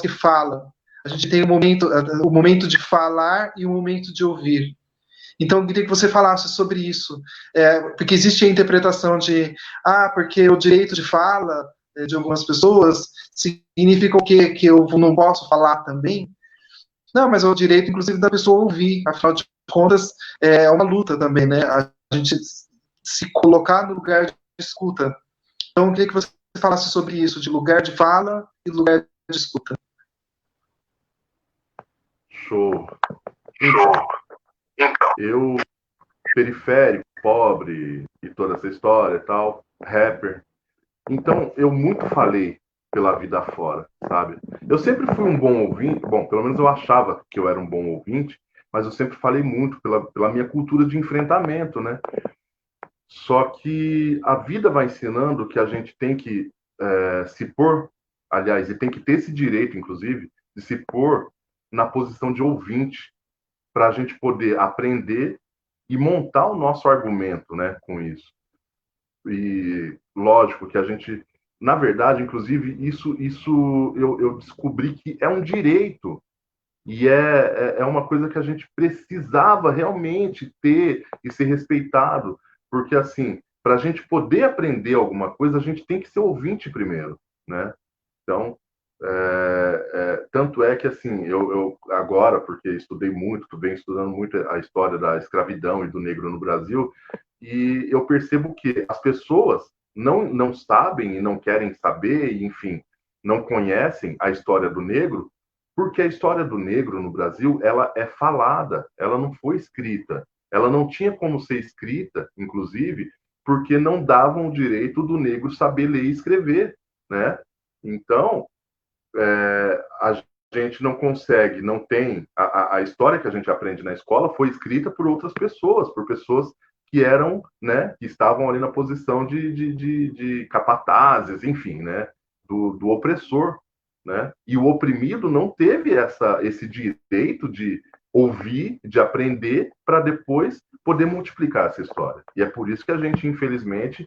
Speaker 1: que fala. A gente tem o momento de falar e o momento de ouvir. Então, eu queria que você falasse sobre isso, porque existe a interpretação de, porque o direito de fala de algumas pessoas significa o quê? Que eu não posso falar também? Não, mas é o direito, inclusive, da pessoa ouvir, afinal de contas, é uma luta também, né? A gente se colocar no lugar de escuta. Então, eu queria que você falasse sobre isso, de lugar de fala e lugar de escuta.
Speaker 2: Show. Então, eu, periférico, pobre e toda essa história e tal, rapper. Então, eu muito falei pela vida fora, sabe? Eu sempre fui um bom ouvinte, bom, pelo menos eu achava que eu era um bom ouvinte, mas eu sempre falei muito pela minha cultura de enfrentamento, né? Só que a vida vai ensinando que a gente tem que se pôr, aliás, e tem que ter esse direito, inclusive, de se pôr na posição de ouvinte, para a gente poder aprender e montar o nosso argumento, né, com isso. E lógico que a gente, na verdade, inclusive, isso eu descobri que é um direito e é uma coisa que a gente precisava realmente ter e ser respeitado, porque assim, para a gente poder aprender alguma coisa, a gente tem que ser ouvinte primeiro, né? Então, tanto é que assim, eu agora, porque estudei muito, venho estudando muito a história da escravidão e do negro no Brasil, e eu percebo que as pessoas não sabem e não querem saber, e, enfim, não conhecem a história do negro, porque a história do negro no Brasil, ela é falada, ela não foi escrita. Ela não tinha como ser escrita, inclusive, porque não davam o direito do negro saber ler e escrever, né? Então, a gente não consegue, não tem... A história que a gente aprende na escola foi escrita por outras pessoas, por pessoas que eram, né, que estavam ali na posição de capatazes, enfim, né, do opressor, né? E o oprimido não teve esse direito de ouvir, de aprender, para depois poder multiplicar essa história. E é por isso que a gente, infelizmente,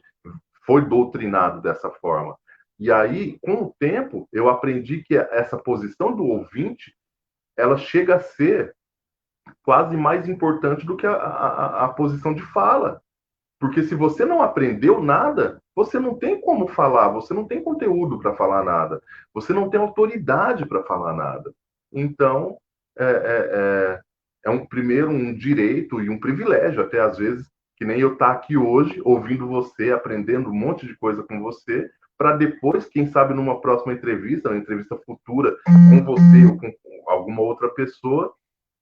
Speaker 2: foi doutrinado dessa forma. E aí, com o tempo, eu aprendi que essa posição do ouvinte, ela chega a ser quase mais importante do que a posição de fala. Porque se você não aprendeu nada, você não tem como falar, você não tem conteúdo para falar nada, você não tem autoridade para falar nada. Então, primeiro um direito e um privilégio, até às vezes, que nem eu estar aqui hoje, ouvindo você, aprendendo um monte de coisa com você, para depois, quem sabe, numa próxima entrevista, uma entrevista futura com você ou com alguma outra pessoa,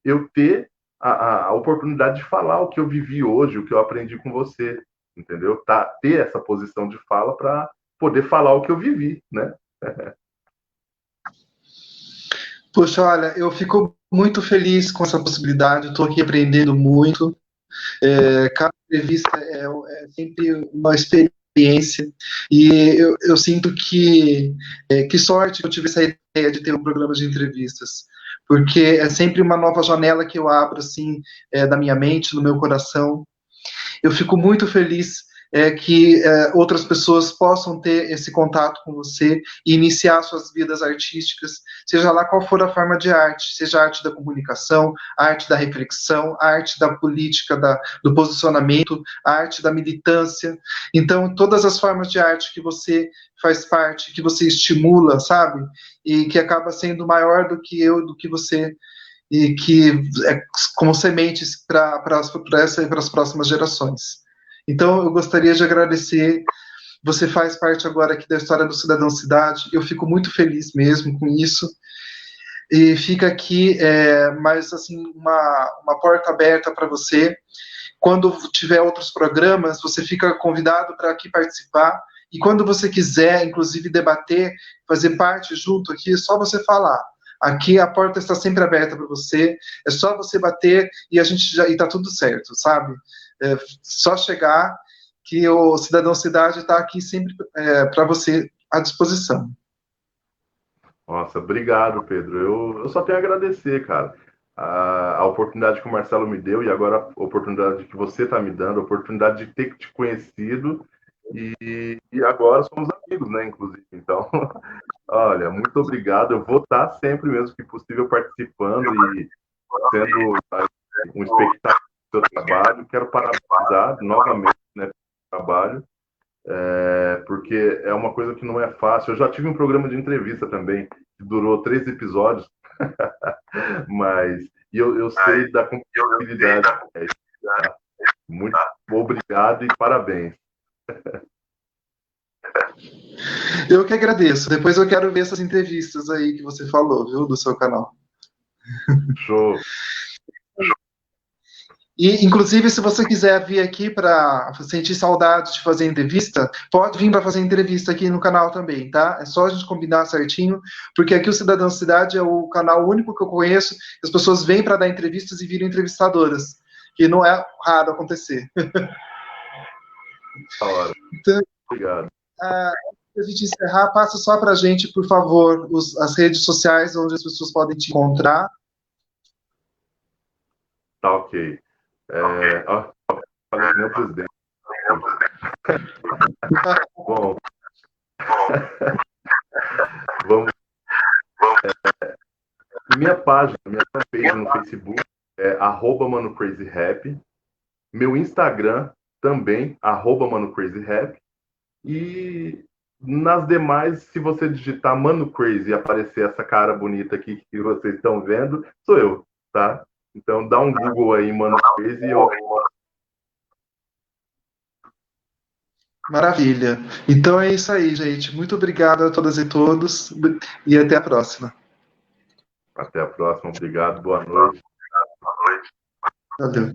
Speaker 2: eu ter a oportunidade de falar o que eu vivi hoje, o que eu aprendi com você, entendeu? Ter essa posição de fala para poder falar o que eu vivi, né?
Speaker 1: Poxa, olha, eu fico muito feliz com essa possibilidade, estou aqui aprendendo muito. Cada entrevista é sempre uma experiência, e eu sinto que sorte que eu tive essa ideia de ter um programa de entrevistas, porque é sempre uma nova janela que eu abro, assim, da minha mente, no meu coração. Eu fico muito feliz que outras pessoas possam ter esse contato com você e iniciar suas vidas artísticas, seja lá qual for a forma de arte, seja a arte da comunicação, a arte da reflexão, a arte da política, do posicionamento, a arte da militância. Então, todas as formas de arte que você faz parte, que você estimula, sabe? E que acaba sendo maior do que eu, do que você, e que é como sementes para as próximas gerações. Então, eu gostaria de agradecer. Você faz parte agora aqui da história do Cidadão Cidade. Eu fico muito feliz mesmo com isso. E fica aqui mais assim uma porta aberta para você. Quando tiver outros programas, você fica convidado para aqui participar. E quando você quiser, inclusive, debater, fazer parte junto aqui, é só você falar. Aqui a porta está sempre aberta para você. É só você bater e está tudo certo, sabe? Só chegar que o Cidadão Cidade está aqui sempre para você à disposição.
Speaker 2: Nossa, obrigado, Pedro. Eu só tenho a agradecer, cara. A oportunidade que o Marcelo me deu e agora a oportunidade que você está me dando, a oportunidade de ter te conhecido e agora somos amigos, né, inclusive. Então, olha, muito obrigado. Eu vou estar sempre, mesmo que possível, participando e sendo um espectador do seu trabalho. Quero parabenizar novamente, né, pelo trabalho, porque é uma coisa que não é fácil. Eu já tive um programa de entrevista também, que durou 3 episódios, mas eu sei da compatibilidade. Tá? Muito obrigado e parabéns.
Speaker 1: Eu que agradeço. Depois eu quero ver essas entrevistas aí que você falou, viu, do seu canal.
Speaker 2: Show.
Speaker 1: E, inclusive, se você quiser vir aqui para sentir saudade de fazer entrevista, pode vir para fazer entrevista aqui no canal também, tá? É só a gente combinar certinho, porque aqui o Cidadão Cidade é o canal único que eu conheço, que as pessoas vêm para dar entrevistas e viram entrevistadoras, que não é raro acontecer.
Speaker 2: Da hora.
Speaker 1: Então,
Speaker 2: obrigado.
Speaker 1: Antes de a gente encerrar, passa só para a gente, por favor, as redes sociais onde as pessoas podem te encontrar.
Speaker 2: Tá ok. Falei meu presidente. Bom, vamos. Minha página, minha fanpage no Facebook é @ManoCrazyRap. Meu Instagram também, @ManoCrazyRap. E nas demais, se você digitar Mano Crazy e aparecer essa cara bonita aqui que vocês estão vendo, sou eu, tá? Então dá um Google aí, Mano Crazy.
Speaker 1: Maravilha. Então é isso aí, gente. Muito obrigado a todas e todos e até a próxima.
Speaker 2: Até a próxima. Obrigado. Boa noite.
Speaker 1: Valeu.